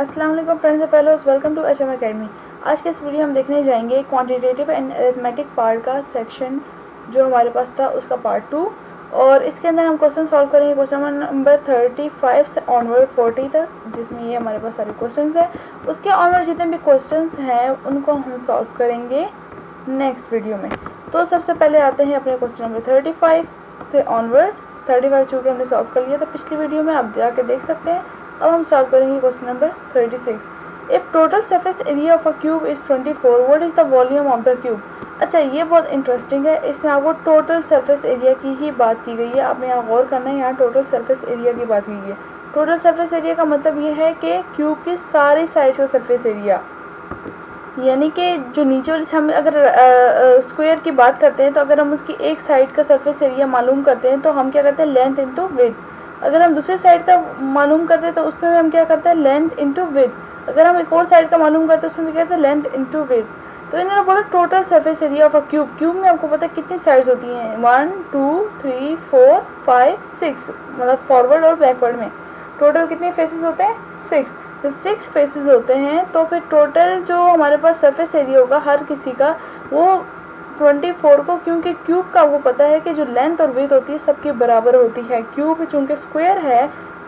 अस्सलाम वालेकुम friends and fellows, welcome to HM academy. आज के इस वीडियो हम देखने जाएंगे क्वांटिटेटिव एंड अरिथमेटिक पार्ट का सेक्शन जो हमारे पास था उसका पार्ट 2। और इसके अंदर हम क्वेश्चन सॉल्व करेंगे क्वेश्चन नंबर 35 से ऑनवर्ड 40 तक, जिसमें ये हमारे पास सारे क्वेश्चन हैं। उसके ऑनवर्ड जितने भी क्वेश्चन हैं उनको हम सॉल्व करेंगे नेक्स्ट वीडियो में। तो सबसे पहले आते हैं अपने क्वेश्चन नंबर 35 से ऑनवर्ड। 35 चूँकि हमने सॉल्व कर लिया था पिछली वीडियो में, आप जाके देख सकते हैं। अब हम सॉल्व करेंगे question number 36। If total surface area of a cube is 24, what is the volume of the cube. अच्छा, ये बहुत इंटरेस्टिंग है। इसमें आपको टोटल सरफेस एरिया की ही बात की गई है। आपने यहाँ गौर करना है, यहाँ टोटल सरफेस एरिया की बात की गई है। टोटल सरफेस एरिया का मतलब ये है कि क्यूब की सारी साइड का सरफेस एरिया, यानी कि जो नीचे वाली, हम अगर स्क्वायर की बात करते हैं तो अगर हम उसकी एक साइड का सरफेस एरिया मालूम करते हैं तो हम क्या करते हैं, लेंथ इंटू विड्थ। अगर हम दूसरी साइड का मालूम करते हैं तो उसमें हम क्या करते हैं, लेंथ इंटू विड्थ। अगर हम एक और साइड का मालूम करते हैं उसमें भी कहते हैं लेंथ इंटू विड्थ। तो इन्होंने बोला total surface area of a cube. Cube में आपको पता है कितनी साइड्स होती हैं, 1 2 3 4 5 6, मतलब फॉरवर्ड और बैकवर्ड में टोटल कितने फेसेस होते हैं, 6। जब 6 फेसेस होते हैं तो फिर टोटल जो हमारे पास सरफेस एरिया होगा हर किसी का, वो 24 को, क्योंकि क्यूब का वो पता है कि जो लेंथ और विड्थ होती है सबकी बराबर होती है। क्यूब चूँकि स्क्वायर है,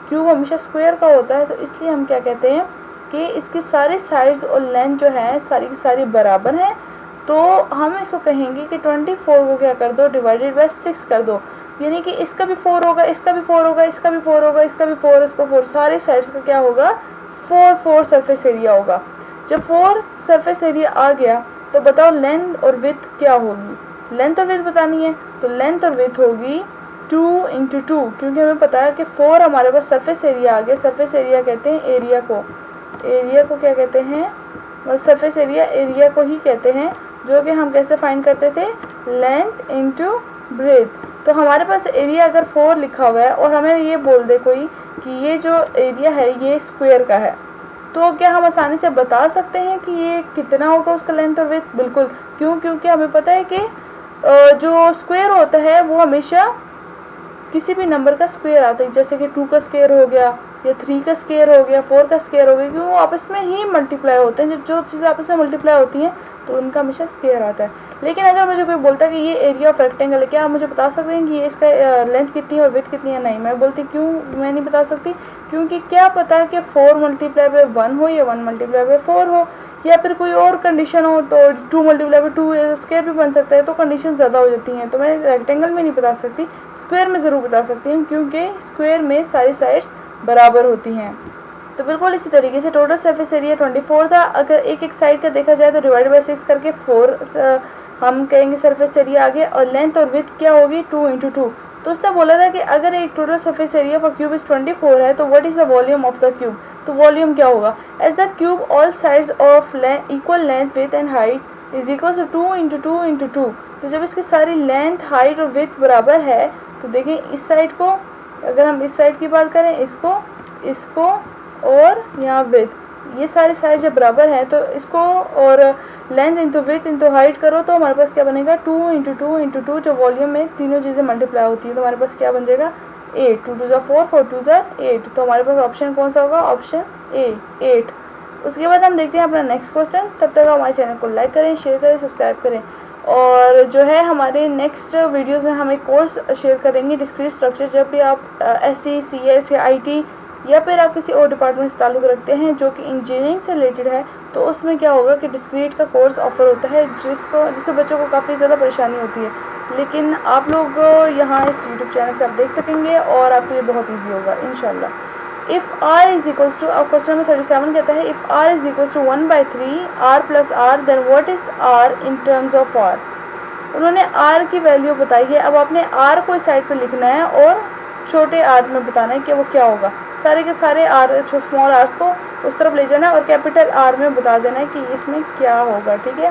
क्यूब हमेशा स्क्वायर का होता है, तो इसलिए हम क्या कहते हैं कि इसकी सारी साइड्स और लेंथ जो है सारी की सारी बराबर हैं। तो हम इसको कहेंगे कि 24 को क्या कर दो, डिवाइडेड बाय 6 कर दो। यानी कि इसका भी 4 होगा, इसका भी 4 होगा, इसका भी 4 होगा, इसका भी 4, इसको 4, सारी साइड्स का क्या होगा, 4 सरफेस एरिया होगा। जब 4 सरफेस एरिया आ गया तो बताओ लेंथ और विड्थ क्या होगी। लेंथ और विड्थ बतानी है तो लेंथ और विड्थ होगी 2 × 2, क्योंकि हमें पता है कि 4 हमारे पास सरफेस एरिया आ गया। सरफेस एरिया कहते हैं एरिया को, एरिया को क्या कहते हैं, मतलब सरफेस एरिया को ही कहते हैं, जो कि हम कैसे फाइंड करते थे, लेंथ इंटू ब्रेथ। तो हमारे पास एरिया अगर 4 लिखा हुआ है और हमें ये बोल दे कोई कि ये जो एरिया है ये स्क्वायर का है, तो क्या हम आसानी से बता सकते हैं कि ये कितना होगा उसका लेंथ और विड्थ। बिल्कुल, क्यों, क्योंकि हमें पता है कि जो स्क्वायर होता है वो हमेशा किसी भी नंबर का स्क्वायर आता है। जैसे कि 2 का स्क्वायर हो गया, या 3 का स्क्वायर हो गया, 4 का स्क्वायर हो गया, क्योंकि वो आपस में ही मल्टीप्लाई होते हैं। जो चीज़ें आपस में मल्टीप्लाई होती हैं तो उनका हमेशा स्क्वायर आता है। लेकिन अगर मुझे कोई बोलता है कि ये एरिया ऑफ रेक्टेंगल है, क्या आप मुझे बता सकते हैं कि ये इसका लेंथ कितनी है और विड्थ कितनी है। नहीं, मैं बोलती क्यों मैं नहीं बता सकती, क्योंकि क्या पता है कि 4 मल्टीप्लाई बाय 1 हो या 1 मल्टीप्लाई बाय 4 हो, या फिर कोई और कंडीशन हो तो 2 मल्टीप्लाई बाय 2 स्क्वायर भी बन सकता है। तो कंडीशन ज़्यादा हो जाती हैं, तो मैं रेक्टेंगल में नहीं बता सकती, स्क्वायर में ज़रूर बता सकती हूँ, क्योंकि स्क्वायर में सारी साइड्स बराबर होती हैं। तो बिल्कुल इसी तरीके से टोटल सरफेस एरिया 24 था। अगर एक एक साइड का देखा जाए तो डिवाइड बाय 6 करके 4 हम कहेंगे सरफेस एरिया आ गया। और लेंथ और विड्थ क्या होगी, 2 × 2। तो उसने बोला था कि अगर एक total surface area for cube is 24 है तो what is the volume of the cube. तो वॉल्यूम क्या होगा, as the cube all sides of equal length width and height is equal to 2 × 2 × 2। तो जब इसकी सारी लेंथ, हाइट और विड्थ बराबर है तो देखें इस साइड को, अगर हम इस साइड की बात करें, इसको और यहाँ विड्थ, ये सारी साइड जब बराबर है तो इसको और length into width into height करो तो हमारे पास क्या बनेगा, 2 × 2 × 2। जो वॉल्यूम में तीनों चीज़ें मल्टीप्लाई होती है तो हमारे पास क्या बन जाएगा, 8, 2 2 4, 4 2 8। तो हमारे पास ऑप्शन कौन सा होगा, ऑप्शन ए, 8। उसके बाद हम देखते हैं अपना नेक्स्ट क्वेश्चन। तब तक हमारे चैनल को लाइक करें, शेयर करें, सब्सक्राइब करें। और जो है हमारे नेक्स्ट वीडियोज़ में हम एक कोर्स शेयर करेंगे, डिस्क्रीट स्ट्रक्चर। जब भी आप SC CS या IT या फिर आप किसी और डिपार्टमेंट से ताल्लुक़ रखते हैं जो कि इंजीनियरिंग से रिलेटेड है, तो उसमें क्या होगा कि डिस्क्रीट का कोर्स ऑफर होता है, जिससे बच्चों को काफ़ी ज़्यादा परेशानी होती है। लेकिन आप लोग यहाँ इस यूट्यूब चैनल से आप देख सकेंगे और आपके लिए बहुत ईजी होगा इंशाल्लाह। If r is equals to, अब क्वेश्चन नंबर 37 कहता है if r is equals to 1/3 r plus r, then what is r in terms of r। उन्होंने r की वैल्यू बताई है। अब आपने r को इस साइड पर लिखना है और छोटे r में बताना है कि वो क्या होगा। सारे के सारे स्मॉल आर्स को उस तरफ ले जाना है और कैपिटल R में बता देना है कि इसमें क्या होगा, ठीक है।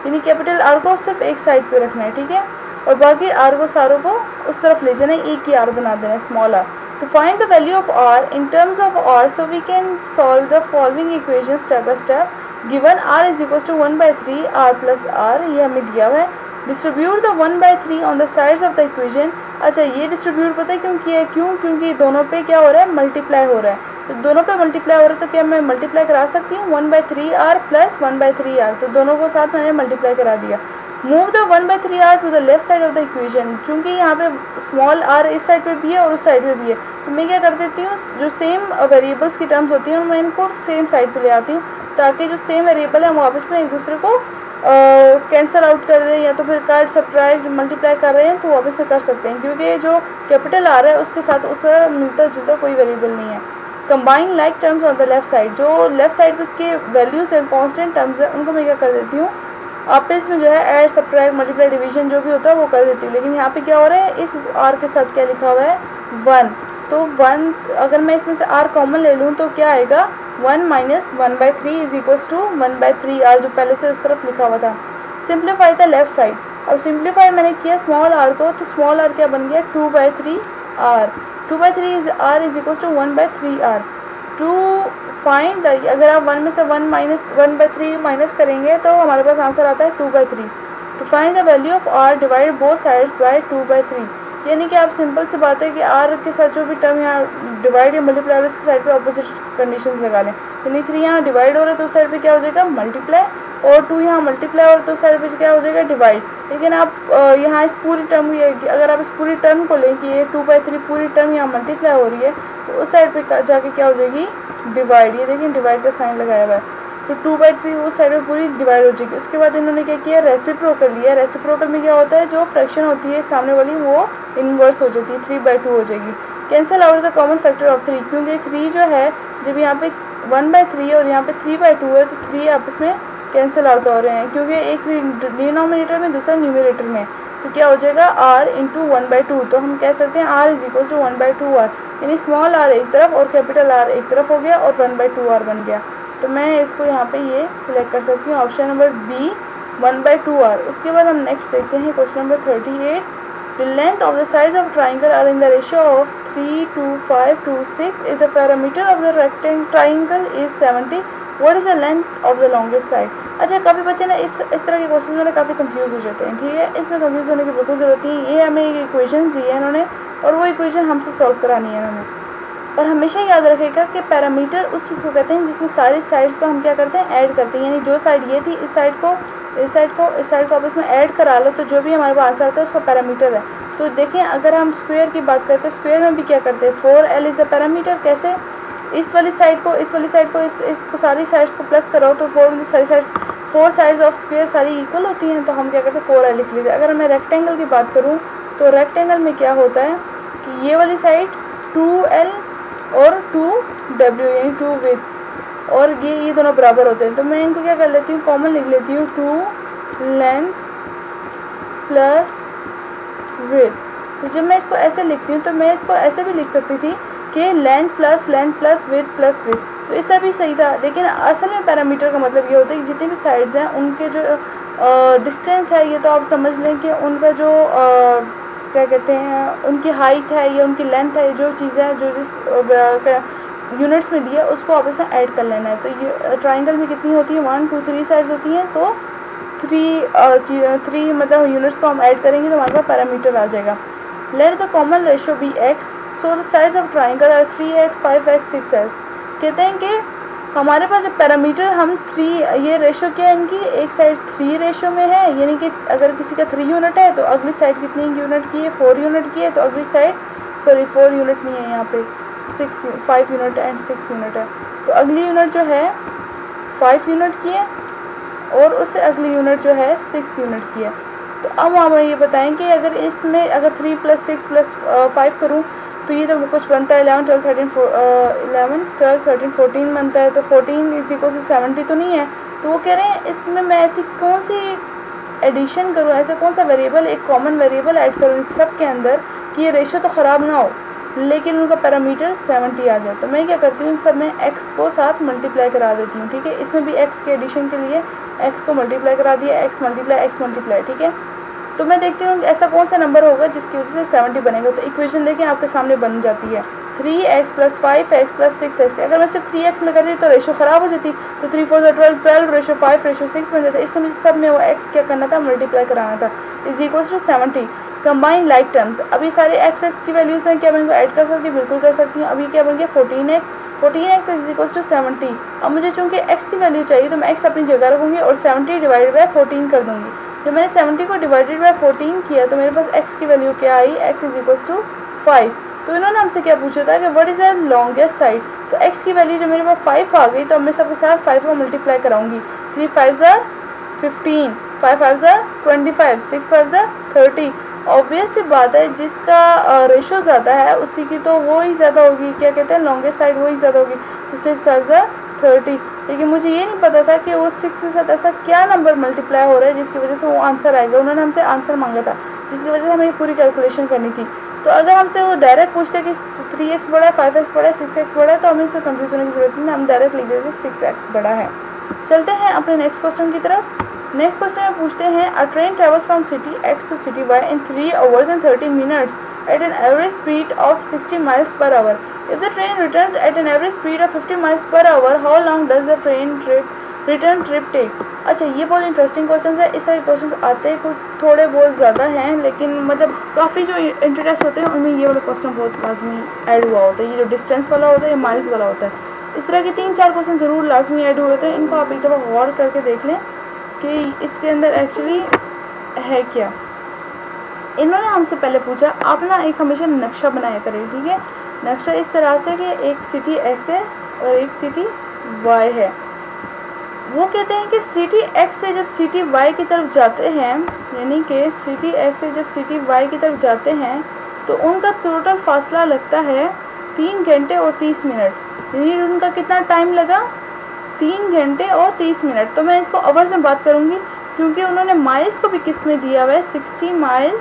यानी कैपिटल R को सिर्फ एक साइड पे रखना है, ठीक है, और बाकी R को सारों को उस तरफ ले जाना है, एक ही R बना देना है, small r। To find the value of R in terms of R, so we can solve the following equation step by step. Given R is equal to 1/3 r plus r, ये हमें दिया हुआ है। Distribute the 1/3 on the sides of the equation. अच्छा, ये distribute पता है क्यों किया है, क्योंकि दोनों पे क्या हो रहा है, मल्टीप्लाई हो रहा है। तो दोनों पे मल्टीप्लाई हो रहा है, तो क्या मैं मल्टीप्लाई करा सकती हूँ 1/3r प्लस 1/3r, तो दोनों को साथ मैंने मल्टीप्लाई करा दिया। Move the 1/3r to the left side of the equation, चूँकि यहाँ पे स्मॉल r इस साइड पे भी है और उस साइड पे भी है, तो मैं क्या कर देती हूँ, जो सेम वेरिएबल्स की टर्म्स होती हैं मैं इनको सेम साइड पे ले आती हूँ, ताकि जो सेम वेरिएबल है वो आपस में एक दूसरे को कैंसिल आउट कर रहे हैं, या तो फिर काट सब्ट्रैक्ट मल्टीप्लाई कर रहे हैं तो वापस में कर सकते हैं, क्योंकि जो कैपिटल आ रहा है उसके साथ उसका मिलता जुलता कोई वेरिएबल नहीं है। Combine like terms on the left side, जो लेफ्ट साइड पे उसके वैल्यूज है कॉन्स्टेंट टर्म्स है उनको मैं क्या कर देती हूँ, आपस में जो है ऐड सब्ट्रैक्ट मल्टीप्लाई डिवीजन जो भी होता है वो कर देती हूँ। लेकिन यहाँ पे क्या हो रहा है, इस r के साथ क्या लिखा हुआ है 1, तो 1 अगर मैं इसमें से r कॉमन ले लूँ तो क्या आएगा 1 minus 1/3 is equals to 1/3r, जो पहले से उस तरफ लिखा हुआ था। सिंप्लीफाई द लेफ्ट साइड, अब सिंप्लीफाई मैंने किया स्मॉल r को, तो स्मॉल r क्या बन गया 2/3r, 2/3 is r is equals to 1/3r। To find the, अगर आप 1 में से 1/3 माइनस करेंगे तो हमारे पास आंसर आता है 2/3। To find the value of r divide both sides by 2/3, यानी कि आप सिंपल सी बात है कि r के साथ जो भी टर्म यहाँ डिवाइड या मल्टीप्लाई उस साइड पे ऑपोजिट कंडीशन लगा लें, यानी 3 यहाँ डिवाइड हो रहा है तो उस साइड पे क्या हो जाएगा मल्टीप्लाई, और 2 यहाँ मल्टीप्लाई और तो उस साइड पे क्या हो जाएगा डिवाइड। लेकिन आप यहाँ इस पूरी टर्म अगर आप इस पूरी टर्म को लें कि ये 2/3 पूरी टर्म यहाँ मल्टीप्लाई हो रही है, तो उस साइड पे जाके क्या हो जाएगी डिवाइड, ये देखिए डिवाइड का साइन लगाया हुआ है, तो 2/3 उस साइड में पूरी डिवाइड हो जाएगी। उसके बाद इन्होंने क्या किया, रेसिप्रोकल लिया। रेसिप्रोकल में क्या होता है, जो फ्रैक्शन होती है सामने वाली वो इनवर्स हो जाती है, 3/2 हो जाएगी। Cancel out the common factor of 3, क्योंकि 3 जो है जब यहाँ पे 1/3 और यहाँ पे 3/2 है, तो 3 आपस में कैंसिल आउट हो रहे हैं, क्योंकि एक डिनोमिनेटर में दूसरा न्यूमरेटर में, तो क्या हो जाएगा r इंटू 1/2, तो हम कह सकते हैं r is equal to 1/2r, यानी स्मॉल r एक तरफ और कैपिटल R एक तरफ हो गया और 1/2r बन गया। तो मैं इसको यहाँ पे ये सिलेक्ट कर सकती हूँ, ऑप्शन नंबर बी 1/2r। उसके बाद हम नेक्स्ट देखते हैं question number 38। The length of the sides of triangle are in the ratio of 3 to 5 to 6 if the parameter of the triangle is 70, what is the length of the longest side. अच्छा, काफ़ी बच्चे ना इस तरह के question में काफ़ी confuse हो जाते हैं, ठीक है, इसमें कंफ्यूज होने की बिल्कुल ज़रूरत नहीं है। ये हमें एक इक्वेशन दी है इन्होंने और वो इक्वेशन हमसे सॉल्व करानी है इन्होंने, और हमेशा याद रखेगा कि पैरामीटर उस चीज़ को कहते हैं जिसमें सारी साइड्स को हम क्या करते हैं ऐड करते हैं, यानी जो साइड ये थी इस साइड को आपस में ऐड करा लो तो जो भी हमारे पास आंसर आता है उसका पैरामीटर है। तो देखें, अगर हम स्क्वायर की बात करते हैं, स्क्वायर में भी क्या करते हैं 4l इज़ अ पैरामीटर। कैसे, इस वाली साइड को इसको सारी साइड्स को प्लस करो तो 4 साइड्स ऑफ स्क्वायर सारी इक्वल होती हैं, तो हम क्या करते हैं 4l लिख लेते हैं। अगर मैं रेक्टेंगल की बात करूँ तो रेक्टेंगल में क्या होता है कि ये वाली साइड 2l और 2w यानी 2 विड्थ, और ये दोनों बराबर होते हैं, तो मैं इनको क्या कर लेती हूँ कॉमन लिख लेती हूँ 2 लेंथ प्लस विड्थ। तो जब मैं इसको ऐसे लिखती हूँ तो मैं इसको ऐसे भी लिख सकती थी कि लेंथ प्लस विड्थ, तो इससे भी सही था। लेकिन असल में पैरामीटर का मतलब ये होता है कि जितनी भी साइड्स हैं उनके जो डिस्टेंस है, ये तो आप समझ लें कि उनका जो क्या कहते हैं उनकी हाइट है या उनकी लेंथ है, जो चीज़ें हैं जो जिस यूनिट्स में दी है उसको आप इसे ऐड कर लेना है। तो ये ट्राइंगल में कितनी होती है 1 2 3 साइड्स होती हैं, तो 3 मतलब यूनिट्स को हम ऐड करेंगे तो हमारे पास पैरामीटर आ जाएगा। Let the common ratio be x, so the sides of triangle are 3x 5x 6x। कहते हैं कि हमारे पास जब पैरामीटर हम 3, ये रेशो क्या है इनकी, एक साइड 3 रेशो में है, यानी कि अगर किसी का 3 यूनिट है तो अगली साइड कितनी यूनिट की है 4 यूनिट की है, तो अगली साइड 4 यूनिट नहीं है यहाँ पे 5 यूनिट एंड 6 यूनिट है, तो अगली यूनिट जो है 5 यूनिट की है और उससे अगली यूनिट जो है 6 यूनिट की है। तो अब हम ये बताएं कि अगर इसमें अगर 3 + 6 + 5 करूँ तो ये तो कुछ बनता है 11 12 13 14 बनता है, तो 14 = 70 तो नहीं है। तो वो कह रहे हैं इसमें मैं ऐसी कौन सी एडिशन करूँ, ऐसा कौन सा वेरिएबल, एक कॉमन वेरिएबल ऐड करूँ इन सब के अंदर कि ये रेशो तो ख़राब ना हो लेकिन उनका पैरामीटर 70 आ जाए। तो मैं क्या करती हूँ, इन सब में x को साथ मल्टीप्लाई करा देती हूँ, ठीक है। इसमें भी x के एडिशन के लिए x को मल्टीप्लाई करा दिया, x मल्टीप्लाई, ठीक है। तो मैं देखती हूँ ऐसा कौन सा नंबर होगा जिसकी वजह से 70 बनेगा। तो इक्वेशन देखें आपके सामने बन जाती है 3x + 5x + 6x। अगर मैं सिर्फ 3x में करती तो रेशो ख़राब हो जाती, तो 3 4 12 रेशो 5 रेशो 6 बन जाता। इसलिए मुझे सब में वो x क्या करना था, मल्टीप्लाई कराना था, = 70। कंबाइन लाइक टर्म्स, अभी सारे x की वैल्यूज़ हैं, क्या मैं इनको ऐड कर सकती हूँ, बिल्कुल कर सकती हूँ। अभी क्या बन गया 14x 14x is equal to 70। अब मुझे चूँकि x की वैल्यू चाहिए तो मैं x अपनी जगह रखूँगी और 70 डिवाइडेड बाई 14 कर दूँगी। जब मैंने 70 को डिवाइडेड बाई 14 किया तो मेरे पास x की वैल्यू क्या आई, x इज इक्वल टू 5। तो इन्होंने हमसे क्या पूछा था कि what is the longest side. तो x की वैल्यू जब मेरे पास 5 आ गई तो अब मैं सबके साथ 5 को मल्टीप्लाई कराऊंगी। 3 5 ज़ा 15, 5 5 ज़ा 25, 6 5 ज़ा 30। ऑब्वियस सी बात है, जिसका रेशो ज़्यादा है उसी की तो वो ही ज़्यादा होगी, क्या कहते हैं, लॉन्गेस्ट साइड वो ही ज़्यादा होगी। तो 6 5 ज़ा 30। लेकिन मुझे ये नहीं पता था कि वो 6 के साथ ऐसा क्या नंबर मल्टीप्लाई हो रहा है जिसकी वजह से वो आंसर आएगा। उन्होंने हमसे आंसर मांगा था जिसकी वजह से हमें पूरी कैलकुलेशन करनी थी। तो अगर हमसे वो डायरेक्ट पूछते कि 3x बड़ा है, 5x बड़ा है, 6x बड़ा है, तो हमें इससे कंफ्यूज होने की जरूरत नहीं, हम डायरेक्ट लिख देते 6x बड़ा है। चलते हैं अपने नेक्स्ट क्वेश्चन की तरफ। नेक्स्ट क्वेश्चन में पूछते हैं a train travels from city x to city y in 3 hours and 30 minutes at an average speed of 60 miles per hour. If the train returns at an average speed of 50 miles per hour, how long does the return trip take? अच्छा, ये बहुत interesting question है। इस तरह के question आते हैं, कुछ थोड़े बहुत ज़्यादा हैं, लेकिन मतलब काफ़ी जो इंटरेस्ट होते हैं उनमें ये वाला क्वेश्चन बहुत लाजमी ऐड हुआ होता है। ये जो डिस्टेंस वाला होता है, ये माइल्स वाला होता है। इस तरह के 3-4 क्वेश्चन ज़रूर लाजमी ऐड हुए होते हैं। इनको आप एक दफ़ा गौर करके देख लें कि इसके अंदर एक्चुअली है क्या। इन्होंने हमसे पहले पूछा, आप ना एक हमेशा नक्शा बनाया करें, ठीक है। नक्शा इस तरह से कि एक सिटी x है और एक सिटी y है। वो कहते हैं कि सिटी x से जब सिटी y की तरफ जाते हैं, यानी कि सिटी x से जब सिटी y की तरफ जाते हैं तो उनका टोटल फासला लगता है 3 घंटे और 30 मिनट। यानी उनका कितना टाइम लगा, 3 घंटे और 30 मिनट। तो मैं इसको आवर्स में बात करूँगी क्योंकि उन्होंने माइल्स को भी किस में दिया हुआ है, 60 माइल्स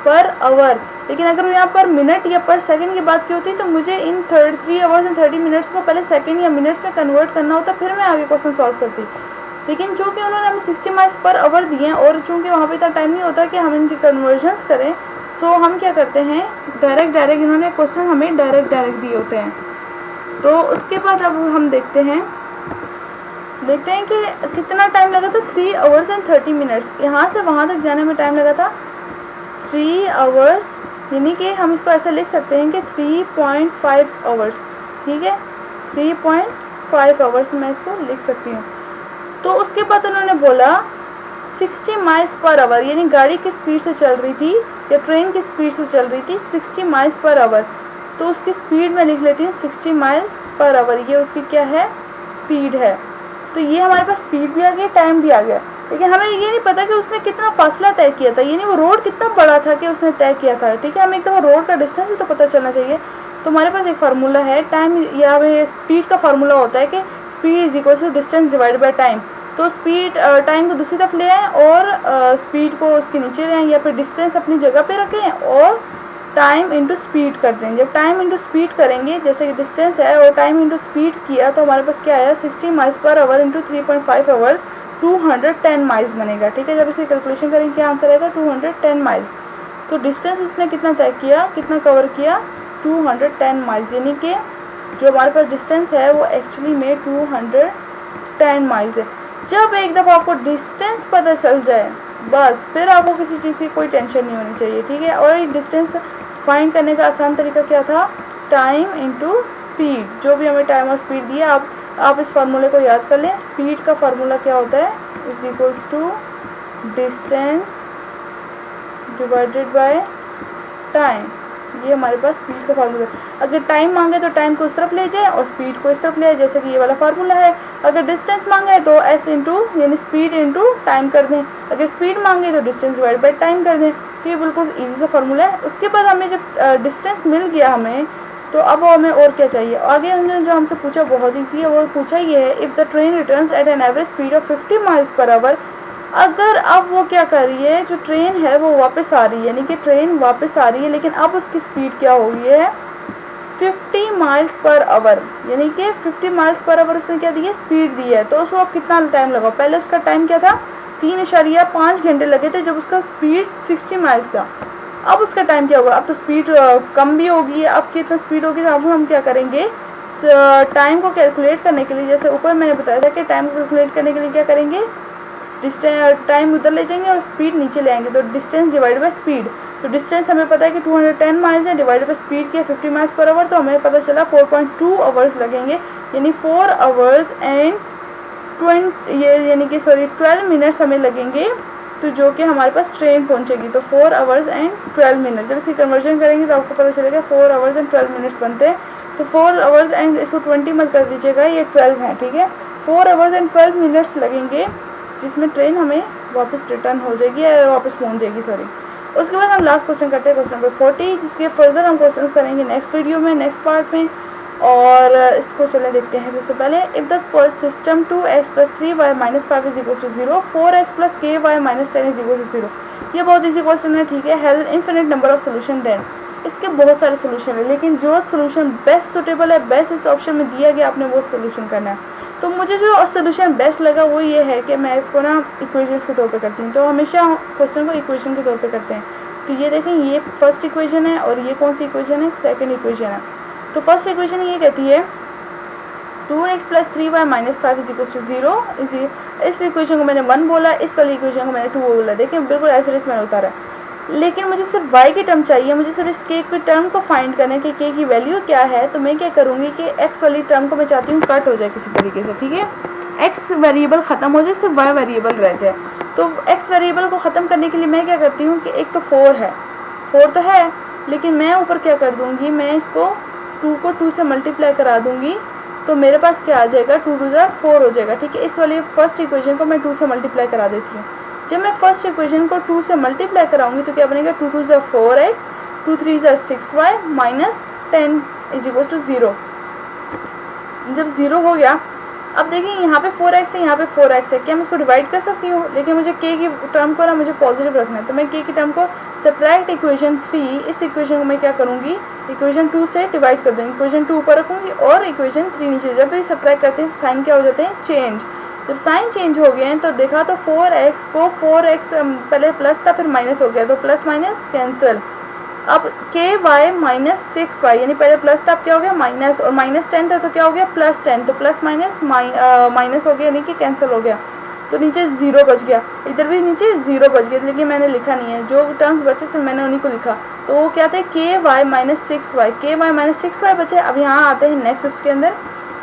पर आवर। लेकिन अगर यहाँ पर मिनट या पर सेकंड की बात की होती तो मुझे इन 3 hours and 30 मिनट्स को पहले सेकंड या मिनट्स में कन्वर्ट करना होता, फिर मैं आगे क्वेश्चन सॉल्व करती। लेकिन चूँकि उन्होंने हमें 60 माइल्स पर आवर दिए हैं और चूँकि वहाँ पर इतना टाइम नहीं होता कि हम इनकी कन्वर्जन्स करें, सो हम क्या करते हैं, डायरेक्ट इन्होंने क्वेश्चन हमें डायरेक्ट दिए होते हैं। तो उसके बाद अब हम देखते हैं कि कितना टाइम लगा था, 3 hours and 30 मिनट्स। यहाँ से वहाँ तक जाने में टाइम लगा था 3 hours, यानी कि हम इसको ऐसे लिख सकते हैं कि 3.5 hours, ठीक है, 3.5 hours मैं इसको लिख सकती हूँ। तो उसके बाद उन्होंने बोला 60 माइल्स पर आवर, यानी गाड़ी किस स्पीड से चल रही थी या ट्रेन किस स्पीड से चल रही थी, 60 माइल्स पर आवर। तो उसकी स्पीड मैं लिख लेती हूँ 60 माइल्स पर आवर, ये उसकी क्या है, स्पीड है। तो ये हमारे पास स्पीड भी आ गया, टाइम भी आ गया। लेकिन हमें ये नहीं पता कि उसने कितना फासला तय किया था, यानी वो रोड कितना बड़ा था कि उसने तय किया था, ठीक है। हमें एक दफ़ा रोड का डिस्टेंस भी तो पता चलना चाहिए। तो हमारे पास एक फार्मूला है, टाइम या स्पीड का फार्मूला होता है कि speed is equal to distance divide by time. तो स्पीड टाइम को दूसरी तरफ ले आएँ और स्पीड को उसके नीचे ले आएँ, या फिर डिस्टेंस अपनी जगह पे रखें और टाइम इंटू स्पीड कर दें। जब टाइम इंटू स्पीड करेंगे, जैसे कि डिस्टेंस है और टाइम इंटू स्पीड किया, तो हमारे पास क्या आया, 60 miles per our into 3.5 our, 210 miles बनेगा, ठीक है। जब इसकी कैलकुलेशन करेंगे क्या आंसर आएगा, 210 माइल्स। तो डिस्टेंस उसने कितना तय किया, कितना कवर किया, 210 माइल्स, यानी कि जो हमारे पास डिस्टेंस है वो एक्चुअली में 210 माइल्स है। जब एक दफ़ा आपको डिस्टेंस पता चल जाए, बस फिर आपको किसी चीज़ की कोई टेंशन नहीं होनी चाहिए, ठीक है। और ये डिस्टेंस फाइंड करने का आसान तरीका क्या था, टाइम इंटू स्पीड। जो भी हमें टाइम और स्पीड दिया, आप इस फार्मूले को याद कर लें। स्पीड का फार्मूला क्या होता है, is equals to distance divided by time. ये हमारे पास स्पीड का फार्मूला है। अगर टाइम मांगे तो टाइम को इस तरफ ले जाए और स्पीड को इस तरफ ले जाए, जैसे कि ये वाला फार्मूला है। अगर डिस्टेंस मांगे तो s इंटू यानी स्पीड इंटू टाइम कर दें। अगर स्पीड मांगे तो डिस्टेंस डिवाइड बाई टाइम कर दें। तो ये बिल्कुल ईजी सा फार्मूला है। उसके बाद हमें जब डिस्टेंस मिल गया हमें, तो अब हमें और क्या चाहिए। आगे उन्होंने जो हमसे पूछा बहुत ईजी है, वो पूछा ये है, if the train returns at an average speed of 50 miles per hour. अगर अब वो क्या कर रही है, जो ट्रेन है वो वापस आ रही है, यानी कि ट्रेन वापस आ रही है, लेकिन अब उसकी स्पीड क्या हो गई है, 50 माइल्स पर आवर, यानी कि 50 माइल्स पर आवर उसने क्या दी है, स्पीड दी है। तो उसको अब कितना टाइम लगा, पहले उसका टाइम क्या था, 3.5 घंटे लगे थे जब उसका स्पीड 60 माइल्स था। अब उसका टाइम क्या होगा, अब तो स्पीड कम भी होगी, अब कितना स्पीड होगी। तो अब हम क्या करेंगे, टाइम को कैलकुलेट करने के लिए, जैसे ऊपर मैंने बताया था कि टाइम को कैलकुलेट करने के लिए क्या करेंगे, टाइम उधर ले जाएंगे और स्पीड नीचे ले आएंगे, तो डिस्टेंस डिवाइड बाय स्पीड। तो डिस्टेंस हमें पता है कि 210 माइल्स है, डिवाइडेड बाई स्पीड की 50 माइल्स पर आवर, तो हमें पता चला 4.2 आवर्स लगेंगे, यानी 4 आवर्स एंड 12 मिनट्स हमें लगेंगे, तो जो कि हमारे पास ट्रेन पहुंचेगी। तो 4 आवर्स एंड 12 मिनट्स, जब इसकी कन्वर्जन करेंगे तो आपको पता चलेगा 4 आवर्स एंड 12 मिनट्स बनते हैं। तो 4 आवर्स एंड इसको 20 मत कर दीजिएगा, ये 12 है, ठीक है। 4 आवर्स एंड 12 मिनट्स लगेंगे, जिसमें ट्रेन हमें वापस रिटर्न हो जाएगी या वापस पहुंच जाएगी, सॉरी। उसके बाद हम लास्ट क्वेश्चन करते हैं, क्वेश्चन नंबर 40, जिसके फर्दर हम क्वेश्चन करेंगे नेक्स्ट वीडियो में, नेक्स्ट पार्ट में। और इसको चले देखते हैं। सबसे पहले, if the system 2x + 3y - 5 = 0, 4x + ky - 10 = 0। ये बहुत ईजी क्वेश्चन है, ठीक है। Has infinite number of solution then, इसके बहुत सारे सोल्यूशन है, लेकिन जो सोल्यूशन बेस्ट सुटेबल है, बेस्ट इस ऑप्शन में दिया गया, आपने वो सोल्यूशन करना है। तो मुझे जो सोल्यूशन बेस्ट लगा वो ये है कि मैं इसको ना इक्वेशंस के तौर पे करती हूँ। तो हमेशा क्वेश्चन को इक्वेशन के तौर पे करते हैं। तो ये देखें, ये फर्स्ट इक्वेशन है और ये कौन सी इक्वेशन है, सेकंड इक्वेशन है। तो फर्स्ट इक्वेशन ये कहती है 2x + 3y - 5 = 0। इस इक्वेशन को मैंने 1 बोला, इस वाली इक्वेशन को मैंने 2 बोला। देखिए बिल्कुल ऐसे मैंने उतारा है, लेकिन मुझे सिर्फ y की टर्म चाहिए, मुझे सिर्फ इस k की टर्म को फाइंड करना है कि k की वैल्यू क्या है। तो मैं क्या करूँगी कि x वाली टर्म को मैं चाहती हूँ कट हो जाए किसी तरीके से, ठीक है। x वेरिएबल ख़त्म हो जाए, सिर्फ y वेरिएबल रह जाए। तो x वेरिएबल को ख़त्म करने के लिए मैं क्या करती हूँ कि एक तो 4 है, 4 तो है, लेकिन मैं ऊपर क्या कर दूँगी, मैं इसको 2 को 2 से मल्टीप्लाई करा दूँगी। तो मेरे पास क्या आ जाएगा, 2 × 2 = 4 हो जाएगा, ठीक है। इस वाली फर्स्ट इक्वेशन को मैं 2 से मल्टीप्लाई करा देती हूँ। जब मैं फर्स्ट इक्वेशन को 2 से मल्टीप्लाई कराऊंगी तो क्या बनेगा, 2 × 2 = 4x, 2 × 3 = 6y - 10 = 0। जब 0 हो गया, अब देखिए यहाँ पे 4x है, यहाँ पे 4x है, क्या मैं इसको डिवाइड कर सकती हूँ? लेकिन मुझे k की टर्म को ना मुझे पॉजिटिव रखना है, तो मैं k की टर्म को सब्ट्रैक्ट इक्वेशन 3, इस इक्वेशन को मैं क्या करूँगी, इक्वेशन 2 से डिवाइड कर दूँगी, इक्वेशन 2 ऊपर रखूँगी और इक्वेशन 3 नीचे। जब भी सब्ट्रैक्ट करते हैं साइन क्या हो जाते हैं, चेंज। जब साइन चेंज हो गए हैं तो देखा तो 4x को 4x पहले प्लस था फिर माइनस हो गया, तो प्लस माइनस कैंसिल। अब ky - 6y, यानी पहले प्लस था, अब क्या हो गया माइनस, और -10 था तो क्या हो गया +10, तो प्लस माइनस माइनस हो गया, यानी कि कैंसिल हो गया। तो नीचे 0 बच गया, इधर भी नीचे 0 बच गया, लेकिन मैंने लिखा नहीं है, जो टर्म्स बचे थे मैंने उन्हीं को लिखा। तो वो क्या थे, ky - 6y, ky - 6y बचे। अब यहाँ आते हैं नेक्स्ट, उसके अंदर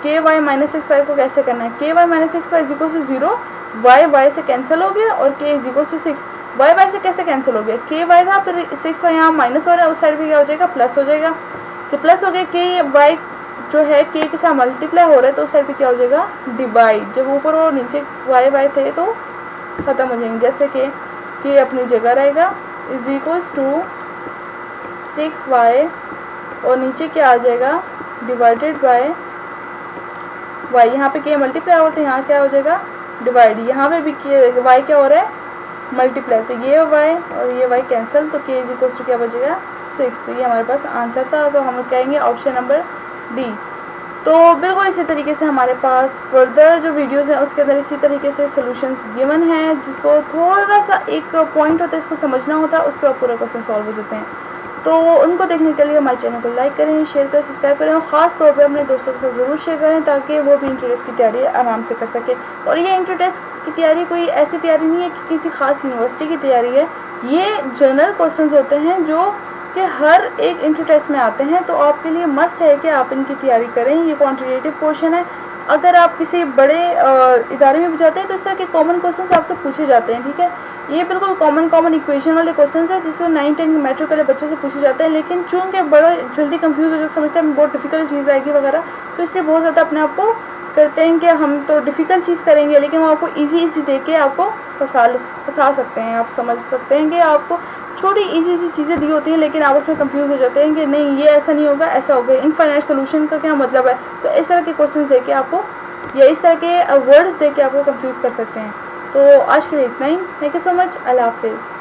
ky - 6y को कैसे करना है, ky - 6y = 0, y से कैंसिल हो गया और k = 6। y से कैसे कैंसिल हो गया, ky था फिर 6y यहाँ माइनस हो रहा है, उस साइड पे क्या हो जाएगा, प्लस हो जाएगा। जब प्लस हो गया, ky जो है k के साथ मल्टीप्लाई हो रहा है, तो उस साइड पे क्या हो जाएगा, डिवाइड। जब ऊपर और नीचे y थे तो ख़त्म हो जाएंगे, जैसे कि k अपनी जगह रहेगा = 6y और नीचे क्या आ जाएगा, डिवाइडेड बाय y। यहाँ पे k मल्टीप्लाई हो, तो यहाँ क्या हो जाएगा, डिवाइड। यहाँ पे भी y क्या हो रहा है, मल्टीप्लाई, तो ये y और ये y कैंसिल, तो k = क्या बचेगा, 6। तो ये हमारे पास आंसर था, तो हम कहेंगे ऑप्शन नंबर डी। तो बिल्कुल इसी तरीके से हमारे पास फर्दर जो वीडियोस हैं उसके अंदर इसी तरीके से सॉल्यूशंस गिवन है, जिसको थोड़ा सा एक पॉइंट होता है, इसको समझना होता है, उसके बाद पूरा क्वेश्चन सॉल्व हो जाते हैं। तो उनको देखने के लिए हमारे चैनल को लाइक करें, शेयर करें, सब्सक्राइब करें, और ख़ास तौर पे अपने दोस्तों के साथ ज़रूर शेयर करें, ताकि वो भी इंटर टेस्ट की तैयारी आराम से कर सके। और ये इंटर टेस्ट की तैयारी कोई ऐसी तैयारी नहीं है कि किसी खास यूनिवर्सिटी की तैयारी है, ये जनरल क्वेश्चन होते हैं जो कि हर एक इंटर टेस्ट में आते हैं। तो आपके लिए मस्ट है कि आप इनकी तैयारी करें। ये क्वान्टिटेटिव क्वेश्चन है, अगर आप किसी बड़े इदारे में भी जाते हैं तो इस तरह के कॉमन क्वेश्चन आपसे पूछे जाते हैं, ठीक है। ये बिल्कुल कॉमन इक्वेशन वाले क्वेश्चन है, जिसको 9-10 मैट्रिक वाले बच्चों से पूछे जाते हैं, लेकिन चूँकि बड़ा जल्दी कंफ्यूज हो जाते, समझते हैं बहुत डिफिकल्ट चीज़ आएगी वगैरह, तो इसलिए बहुत ज़्यादा अपने आप को करते हैं कि हम तो डिफ़िकल्ट चीज़ करेंगे, लेकिन वो आपको इजी दे के आपको फंसा सकते हैं। आप समझ सकते हैं कि आपको छोटी इजी चीज़ें दी होती हैं, लेकिन आप उसमें कंफ्यूज हो जाते हैं कि नहीं ये ऐसा नहीं होगा, ऐसा होगा, इनफाइनाइट सोल्यूशन का क्या मतलब है। तो इस तरह के क्वेश्चन देके आपको, या इस तरह के वर्ड्स देके आपको कंफ्यूज कर सकते हैं। तो आज के लिए इतना ही। Thank you so much. अल्लाह हाफिज़।